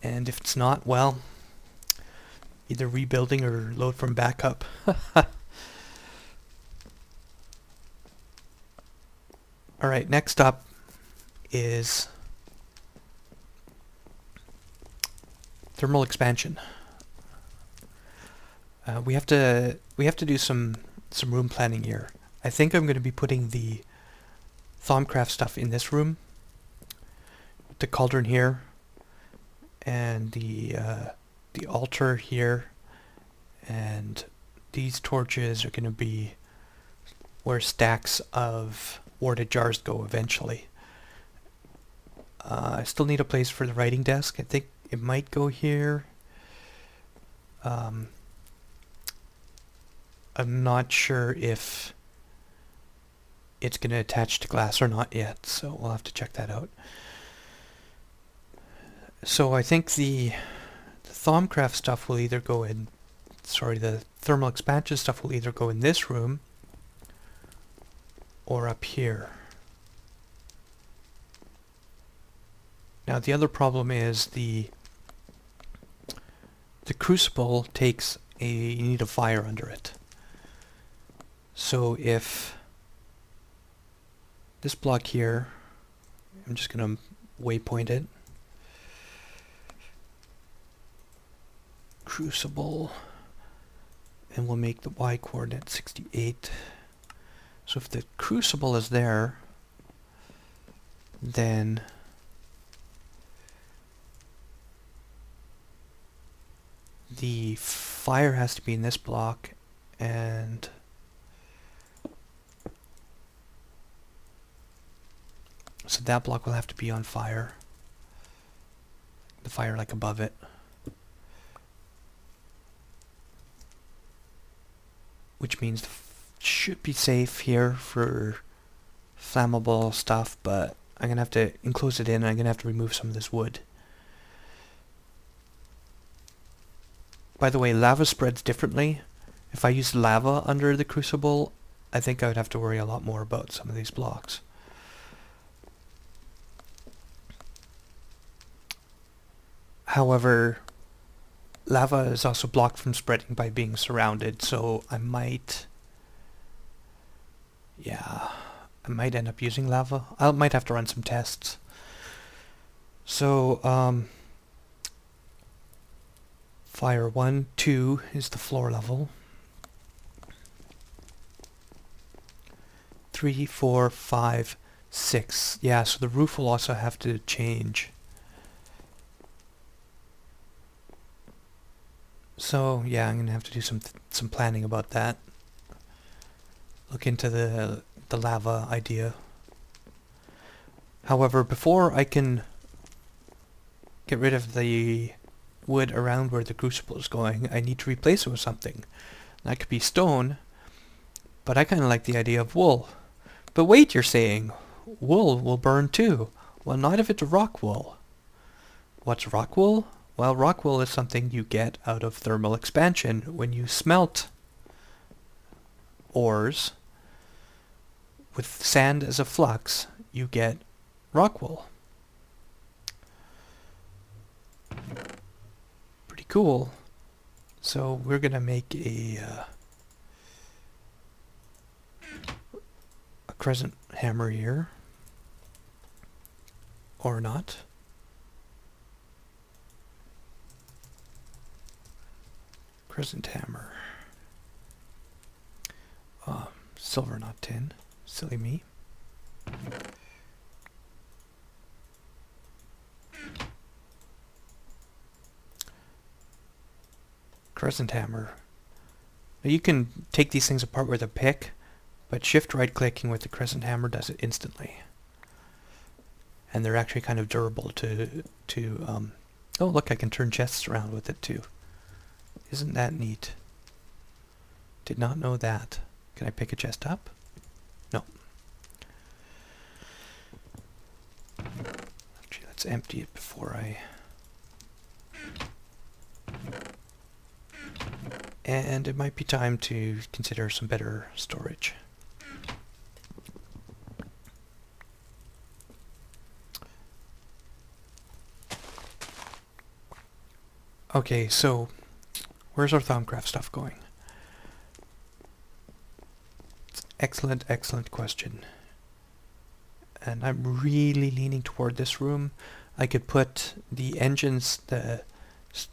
And if it's not, well, either rebuilding or load from backup. Alright, next up is thermal expansion. We have to do some room planning here. I think I'm going to be putting the Thaumcraft stuff in this room, the cauldron here, and the altar here, and these torches are going to be where stacks of warded jars go eventually. I still need a place for the writing desk. I think it might go here. I'm not sure if it's going to attach to glass or not yet, so we'll have to check that out. So I think the Thaumcraft stuff will either go in, the thermal expansion stuff will either go in this room or up here. Now the other problem is the crucible takes you need a fire under it. So if this block here, I'm just going to waypoint it. Crucible, and we'll make the Y coordinate 68. So if the crucible is there, then the fire has to be in this block, and so that block will have to be on fire. The fire like above it. Which means should be safe here for flammable stuff, but I'm gonna have to enclose it in, and I'm gonna have to remove some of this wood. By the way, lava spreads differently. If I use lava under the crucible, I think I would have to worry a lot more about some of these blocks. However, lava is also blocked from spreading by being surrounded, so I might end up using lava. I might have to run some tests. So, fire 1, 2 is the floor level. 3, 4, 5, 6. Yeah, so the roof will also have to change. So yeah, I'm gonna have to do some planning about that. Look into the lava idea. However, before I can get rid of the wood around where the crucible is going, I need to replace it with something. That could be stone, but I kind of like the idea of wool. But wait, you're saying, wool will burn too. Well, not if it's rock wool. What's rock wool? Well, rock wool is something you get out of thermal expansion. When you smelt ores with sand as a flux, you get rock wool. Pretty cool. So we're gonna make a crescent hammer here. Or not. Crescent hammer. Silver, not tin. Silly me. Crescent hammer. Now you can take these things apart with a pick, but shift right clicking with the crescent hammer does it instantly. And they're actually kind of durable to oh look, I can turn chests around with it too. Isn't that neat? Did not know that. Can I pick a chest up? No. Actually, let's empty it before I... And it might be time to consider some better storage. Okay, so where's our Thaumcraft stuff going? Excellent, excellent question. And I'm really leaning toward this room. I could put the engines, the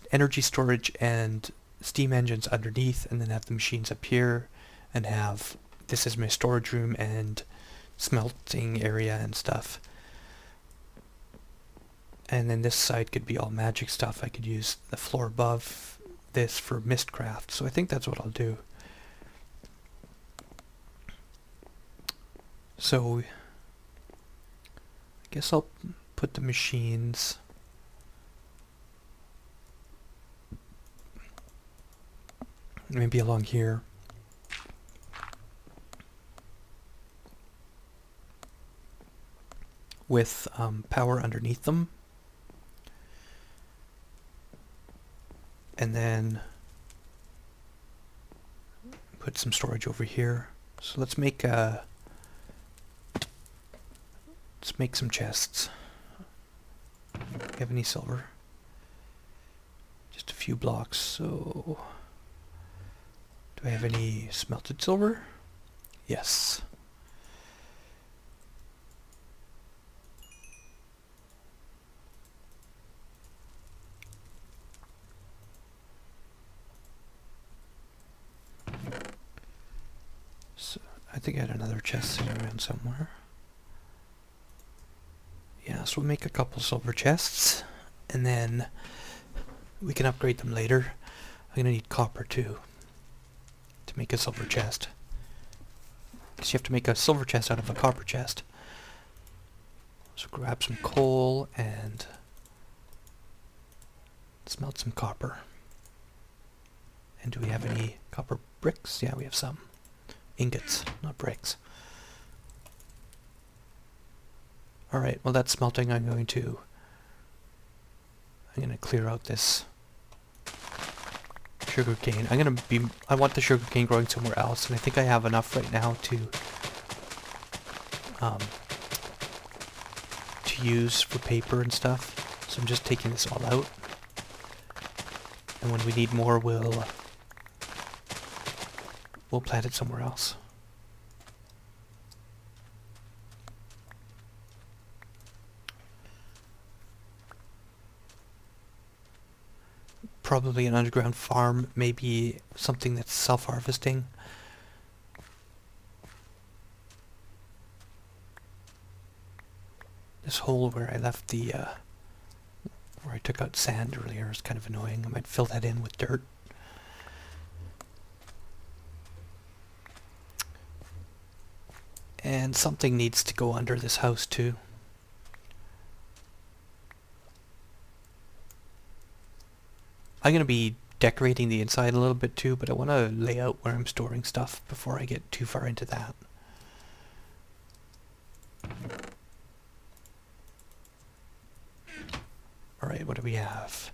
energy storage and steam engines underneath, and then have the machines up here, and have this is my storage room and smelting area and stuff. And then this side could be all magic stuff. I could use the floor above this for mistcraft. So I think that's what I'll do. So I guess I'll put the machines maybe along here. With power underneath them. And then put some storage over here. So let's make some chests. Do you have any silver? Just a few blocks. So do I have any smelted silver? Yes. So I think I had another chest sitting around somewhere. Yeah, so we'll make a couple silver chests, and then we can upgrade them later. I'm gonna need copper too to make a silver chest, because you have to make a silver chest out of a copper chest. So grab some coal and smelt some copper. And do we have any copper bricks? Yeah, we have some. Ingots, not bricks. Alright, well that's smelting. I'm going to clear out this sugar cane. I want the sugar cane growing somewhere else, and I think I have enough right now to use for paper and stuff. So I'm just taking this all out. And when we need more, we'll plant it somewhere else. Probably an underground farm, maybe something that's self-harvesting. This hole where I left the, where I took out sand earlier is kind of annoying. I might fill that in with dirt. And something needs to go under this house too. I'm going to be decorating the inside a little bit too, but I want to lay out where I'm storing stuff before I get too far into that. Alright, what do we have?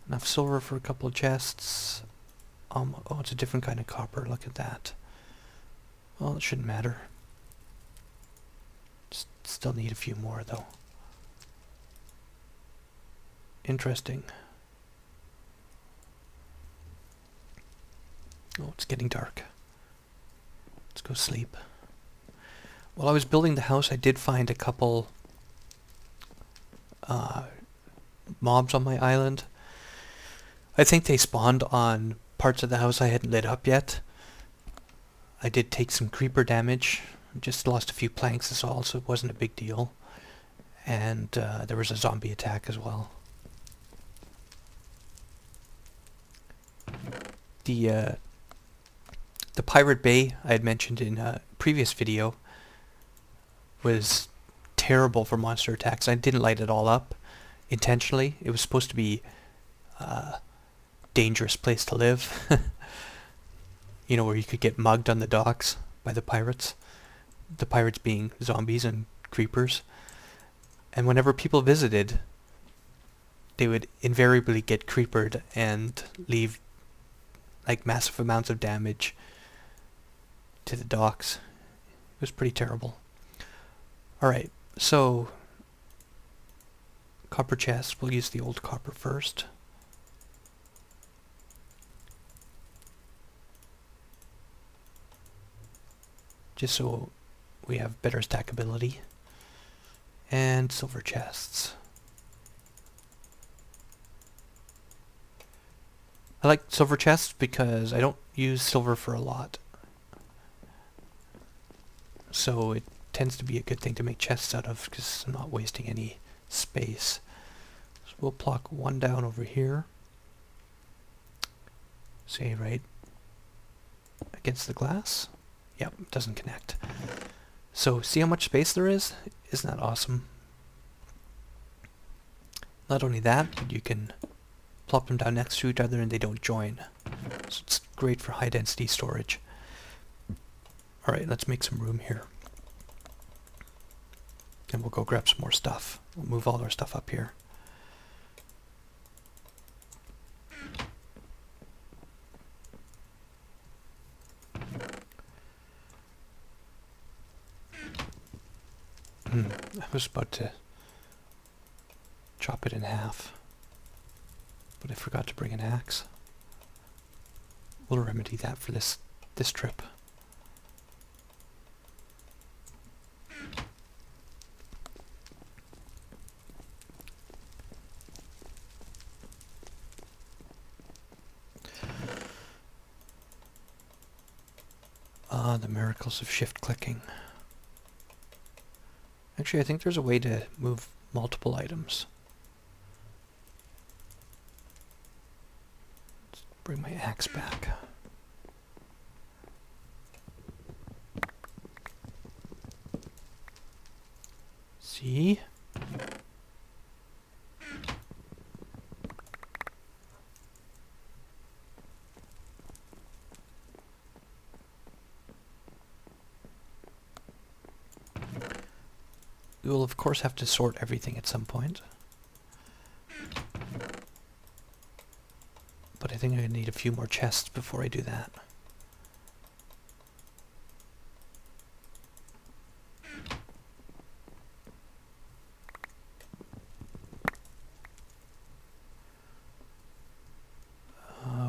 Enough silver for a couple of chests. Oh, it's a different kind of copper, look at that. Well, it shouldn't matter. Still need a few more though. Interesting. Oh, it's getting dark. Let's go sleep. While I was building the house, I did find a couple mobs on my island. I think they spawned on parts of the house I hadn't lit up yet. I did take some creeper damage. Just lost a few planks is all, so it wasn't a big deal. And there was a zombie attack as well. The Pirate Bay I had mentioned in a previous video was terrible for monster attacks. I didn't light it all up intentionally. It was supposed to be a dangerous place to live. You know, where you could get mugged on the docks by the pirates. The pirates being zombies and creepers. And whenever people visited, they would invariably get creepered and leave like massive amounts of damage to the docks. It was pretty terrible. Alright, so copper chest, we'll use the old copper first. just so we have better stackability. And silver chests. I like silver chests because I don't use silver for a lot. So it tends to be a good thing to make chests out of because I'm not wasting any space. So we'll plonk one down over here. Say right against the glass. Yep, it doesn't connect. So see how much space there is? Isn't that awesome? Not only that, but you can plop them down next to each other and they don't join. So it's great for high density storage. Alright, let's make some room here. And we'll go grab some more stuff. We'll move all our stuff up here. I was about to chop it in half, but I forgot to bring an axe. We'll remedy that for this trip. Ah, the miracles of shift clicking. Actually, I think there's a way to move multiple items. Let's bring my axe back. See? We will of course have to sort everything at some point. But I think I need a few more chests before I do that.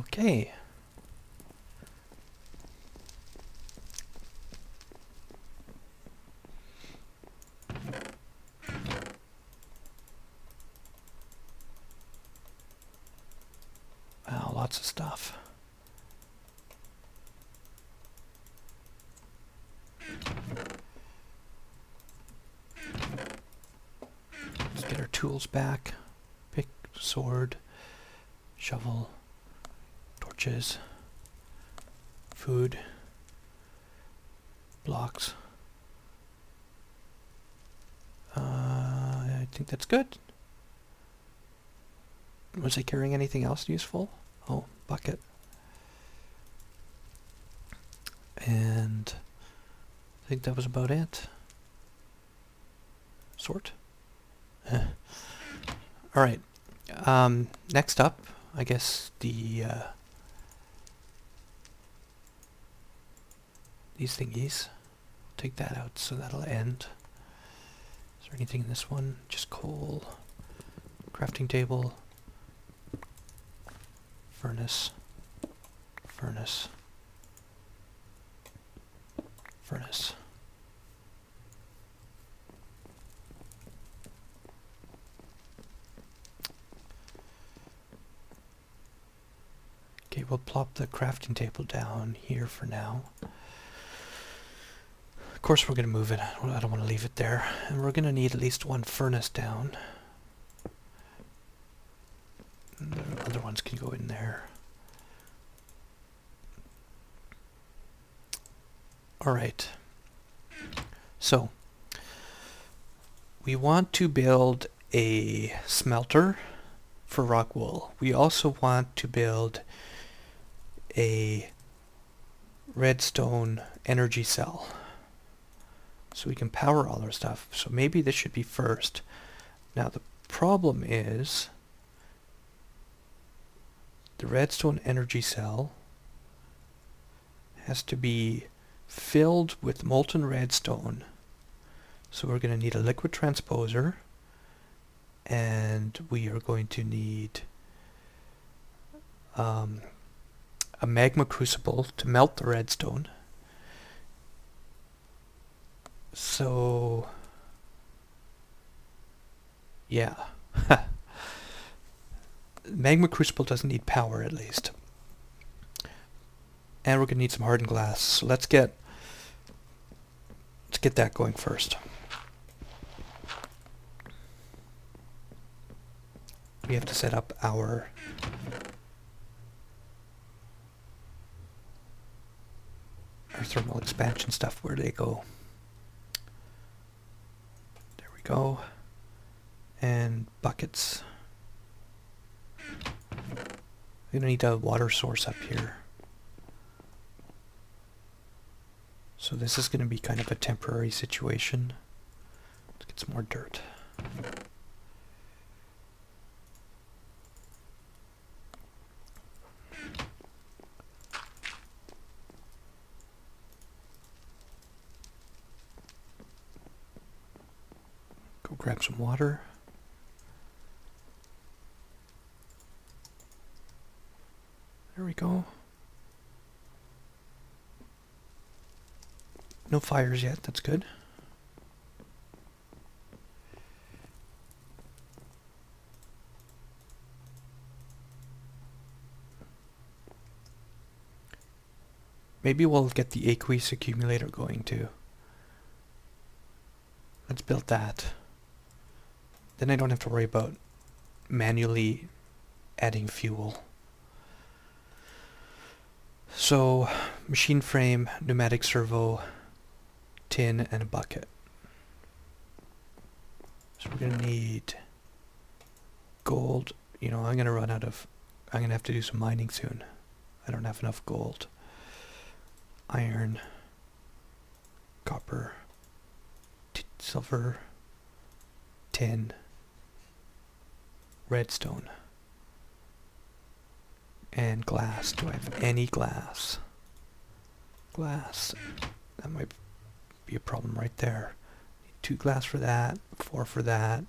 Okay. Wow, lots of stuff. Let's get our tools back. Pick, sword, shovel, torches, food, blocks. I think that's good. Was I carrying anything else useful? Oh, bucket. And I think that was about it. Sort. Alright. Next up, I guess these thingies. Take that out so that'll end. Is there anything in this one? Just coal. Crafting table. Furnace. Furnace. Furnace. Okay, we'll plop the crafting table down here for now. Of course we're going to move it. I don't want to leave it there. And we're going to need at least one furnace down. And the other ones can go in there. Alright. So, we want to build a smelter for rock wool. We also want to build a redstone energy cell so we can power all our stuff. So maybe this should be first. Now the problem is the redstone energy cell has to be filled with molten redstone. So we're going to need a liquid transposer, and we are going to need a magma crucible to melt the redstone, So, yeah. Magma Crucible doesn't need power, at least. And we're going to need some hardened glass. So let's get that going first. We have to set up our thermal expansion stuff. Where do they go? There we go. And buckets. We don't need a water source up here. So this is going to be kind of a temporary situation. Let's get some more dirt. Go grab some water. There we go. No fires yet, that's good. Maybe we'll get the aqueous accumulator going too. Let's build that. Then I don't have to worry about manually adding fuel. So, machine frame, pneumatic servo, tin, and a bucket. So we're going to need gold. You know, I'm going to run out of... I'm going to have to do some mining soon. I don't have enough gold. Iron, copper, silver, tin, redstone, and glass. Do I have any glass? Glass. That might be a problem right there. 2 glass for that, 4 for that.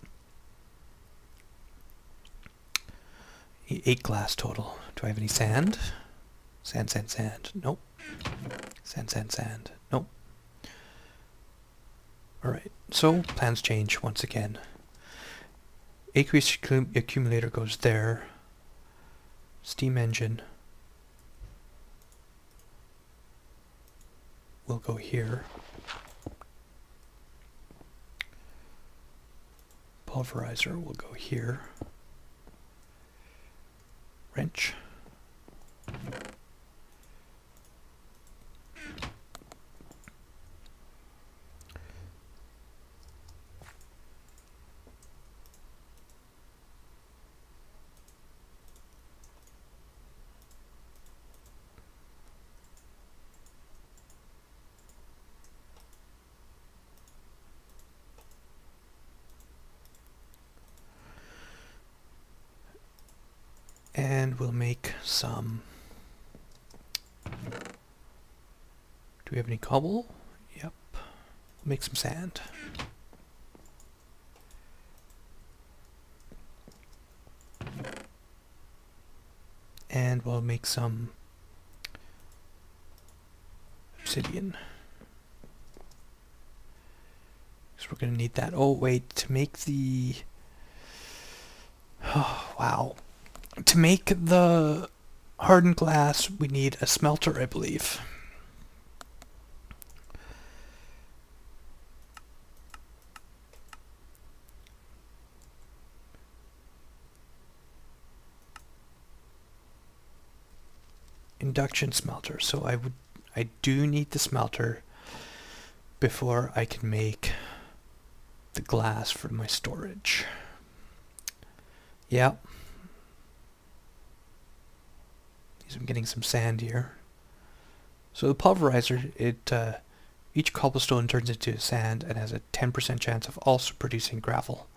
8 glass total. Do I have any sand? Sand, sand, sand. Nope. Sand, sand, sand. Nope. Alright, so plans change once again. Aqueous accumulator goes there. Steam engine will go here. Pulverizer will go here. Wrench. And we'll make some... Do we have any cobble? Yep. We'll make some sand. And we'll make some obsidian. So we're going to need that. Oh, wait, to make the... Oh, wow. To make the hardened glass, we need a smelter, I believe. Induction smelter. So I do need the smelter before I can make the glass for my storage. Yeah. I'm getting some sand here. So the pulverizer, each cobblestone turns into sand and has a 10% chance of also producing gravel.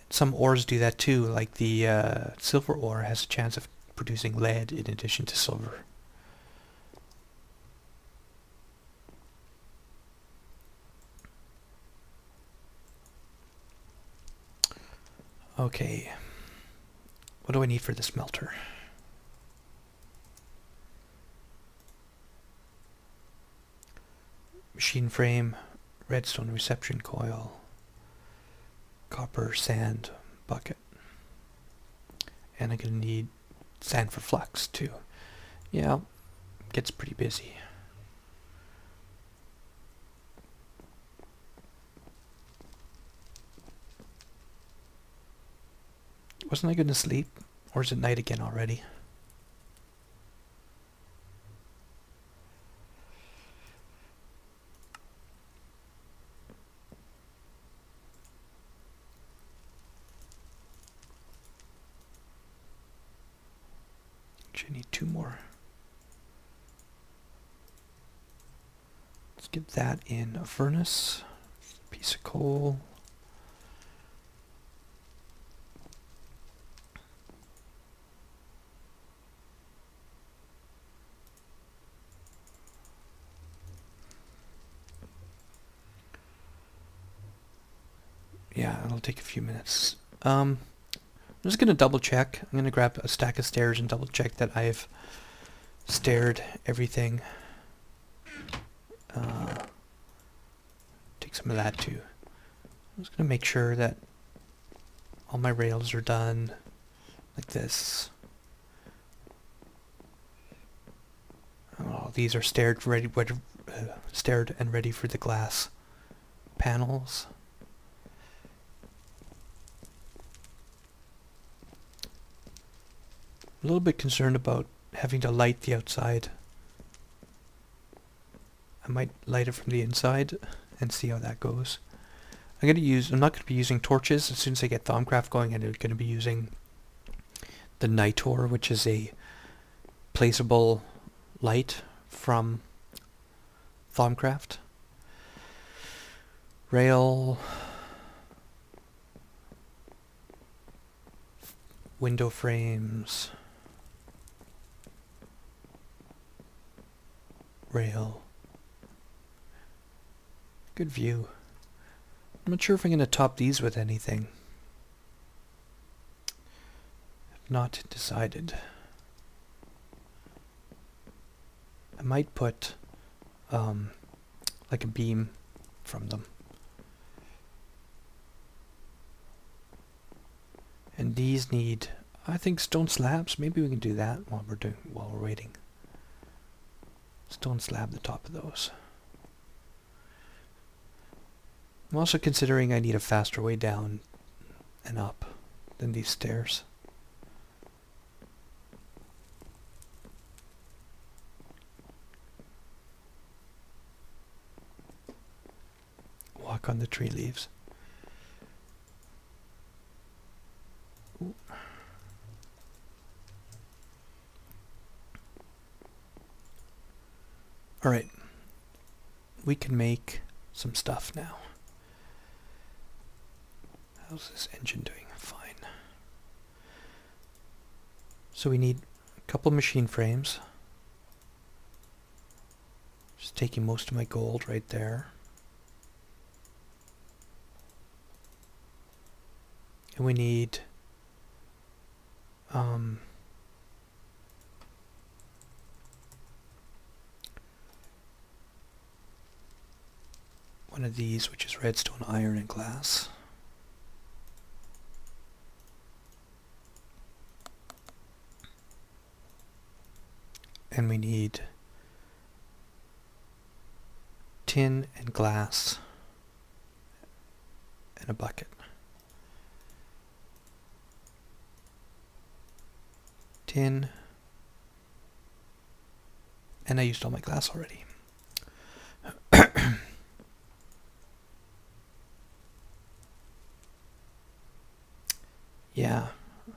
Some ores do that too, like the silver ore has a chance of producing lead in addition to silver. Okay. What do I need for the smelter? machine frame, redstone reception coil, copper sand bucket. And I'm going to need sand for flux too. Yeah, gets pretty busy. Wasn't I going to sleep? Or is it night again already? Actually, I need 2 more. Let's get that in a furnace. Piece of coal. Yeah, it'll take a few minutes. I'm just going to double check. I'm going to grab a stack of stairs and double check that I've staired everything. Take some of that too. I'm just going to make sure that all my rails are done like this. Oh, these are staired and ready for the glass panels. A little bit concerned about having to light the outside. I might light it from the inside and see how that goes. I'm not going to be using torches. As soon as I get Thaumcraft going, I'm going to be using the Nitor, which is a placeable light from Thaumcraft. Rail, window frames, rail. Good view. I'm not sure if I'm going to top these with anything. I've not decided. I might put like a beam from them. And these need, I think, stone slabs. Maybe we can do that while we're waiting. Stone slab the top of those. I'm also considering I need a faster way down and up than these stairs. Walk on the tree leaves. Ooh. All right, we can make some stuff now. How's this engine doing? Fine. So we need a couple machine frames. Just taking most of my gold right there. And we need one of these, which is redstone, iron, and glass. And we need tin and glass and a bucket. Tin, and I used all my glass already. Yeah. I'm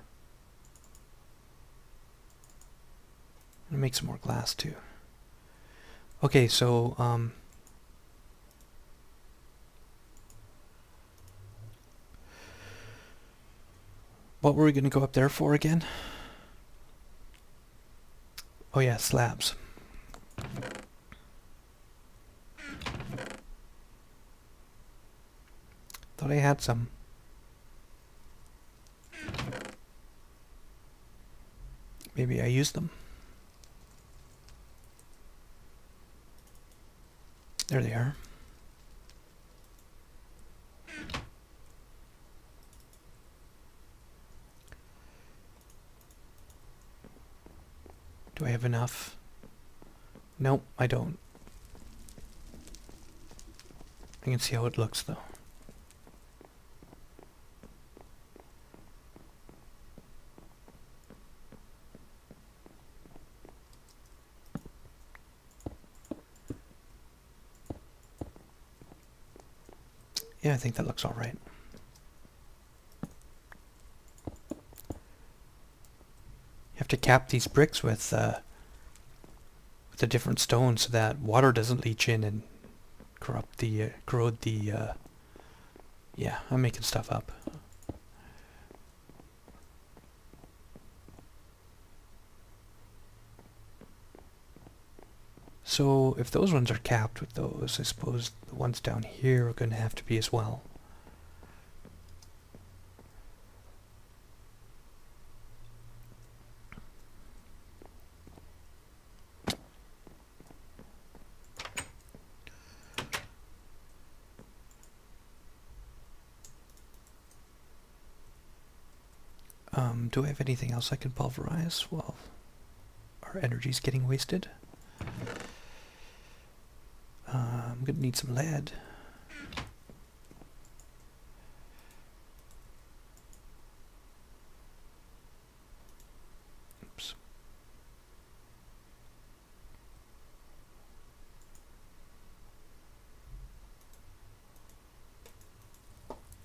gonna make some more glass too. Okay, so what were we gonna go up there for again? Oh yeah, slabs. Thought I had some. Maybe I used them. There they are. Do I have enough? Nope, I don't. I can see how it looks though. Yeah, I think that looks all right. You have to cap these bricks with the different stones so that water doesn't leach in and corrode the. Yeah, I'm making stuff up. So if those ones are capped with those, I suppose the ones down here are going to have to be as well. Do I have anything else I can pulverize? Well, our energy's getting wasted. I'm gonna need some lead. Oops.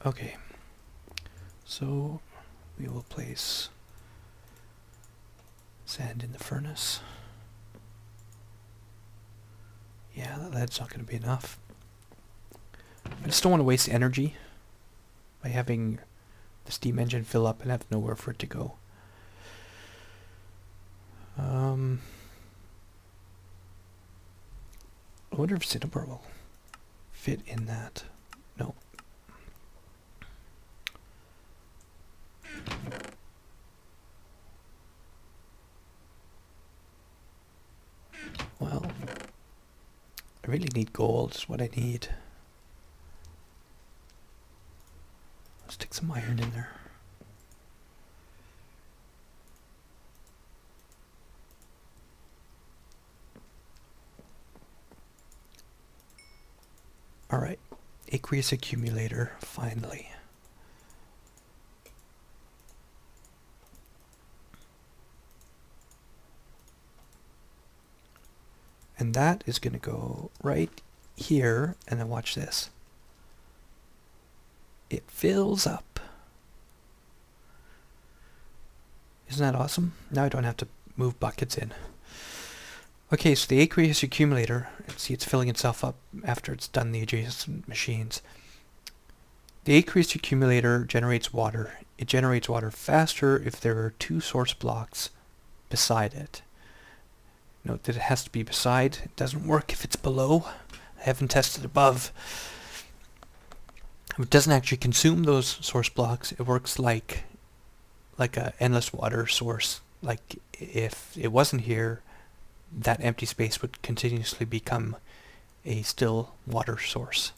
Okay. So we will place sand in the furnace. Yeah, that's not going to be enough. I just don't want to waste energy by having the steam engine fill up and have nowhere for it to go. I wonder if cinnabar will fit in that. No. Well, I really need gold, is what I need. Let's stick some iron in there. Alright, aqueous accumulator, finally. And that is going to go right here, and then watch this. It fills up. Isn't that awesome? Now I don't have to move buckets in. Okay, so the aqueous accumulator, see it's filling itself up after it's done the adjacent machines. The aqueous accumulator generates water. It generates water faster if there are two source blocks beside it. Note that it has to be beside. It doesn't work if it's below. I haven't tested above. It doesn't actually consume those source blocks. It works like a endless water source. Like if it wasn't here, that empty space would continuously become a still water source.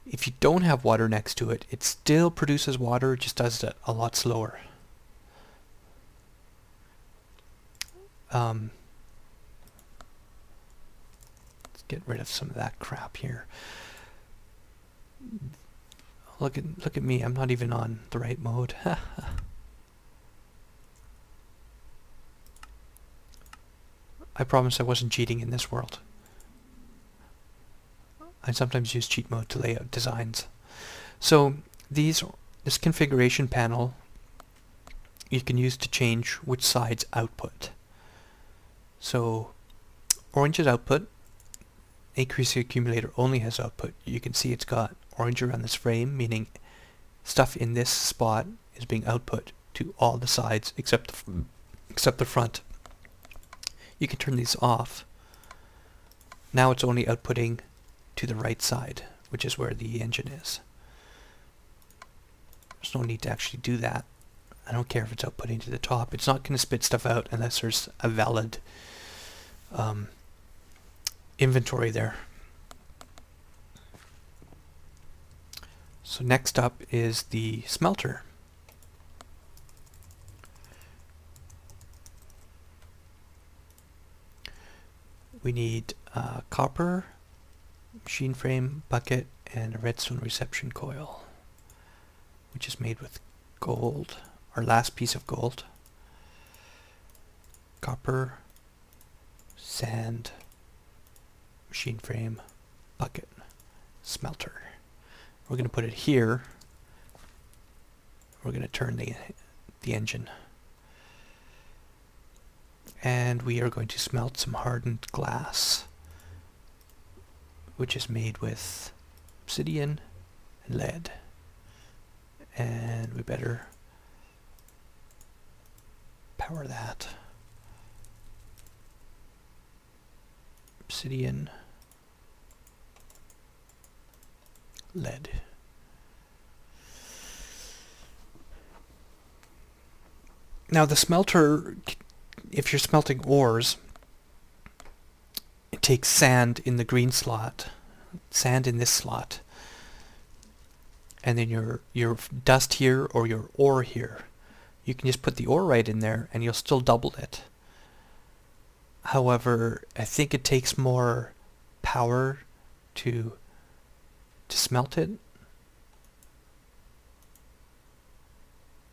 If you don't have water next to it, it still produces water, it just does it a lot slower. Let's get rid of some of that crap here. Look at me, I'm not even on the right mode. I promise I wasn't cheating in this world. I sometimes use cheat mode to lay out designs. So this configuration panel you can use to change which side's output. So orange is output. Aqueous accumulator only has output. You can see it's got orange around this frame, meaning stuff in this spot is being output to all the sides except the front. You can turn these off. Now it's only outputting to the right side, which is where the engine is. There's no need to actually do that. I don't care if it's outputting to the top. It's not going to spit stuff out unless there's a valid inventory there. So next up is the smelter. We need copper, machine frame, bucket, and a redstone reception coil, which is made with gold, our last piece of gold, copper, sand, machine frame, bucket, smelter. We're going to put it here. We're going to turn the engine. And we are going to smelt some hardened glass, which is made with obsidian and lead. And we better power that. Obsidian, lead. Now the smelter, if you're smelting ores, it takes sand in the green slot, sand in this slot, and then your dust here or your ore here. You can just put the ore right in there and you'll still double it. However, I think it takes more power to smelt it.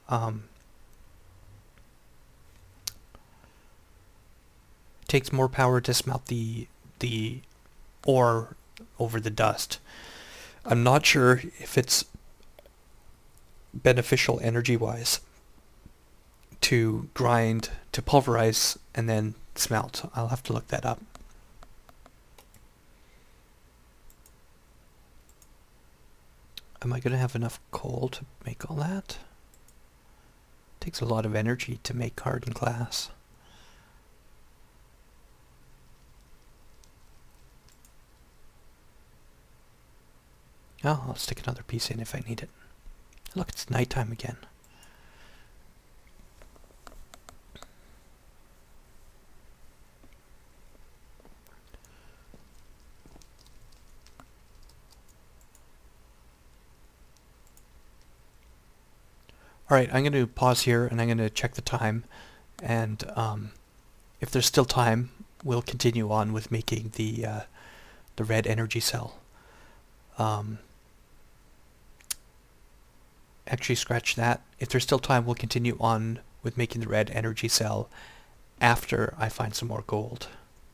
It takes more power to smelt the ore over the dust. I'm not sure if it's beneficial energy-wise to grind, to pulverize, and then smelt. I'll have to look that up. Am I going to have enough coal to make all that? It takes a lot of energy to make hardened glass. Oh, I'll stick another piece in if I need it. Look, it's nighttime again. Alright, I'm going to pause here and I'm going to check the time, and if there's still time, we'll continue on with making the red energy cell. Actually, scratch that. If there's still time, we'll continue on with making the red energy cell after I find some more gold,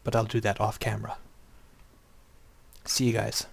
but I'll do that off camera. See you guys.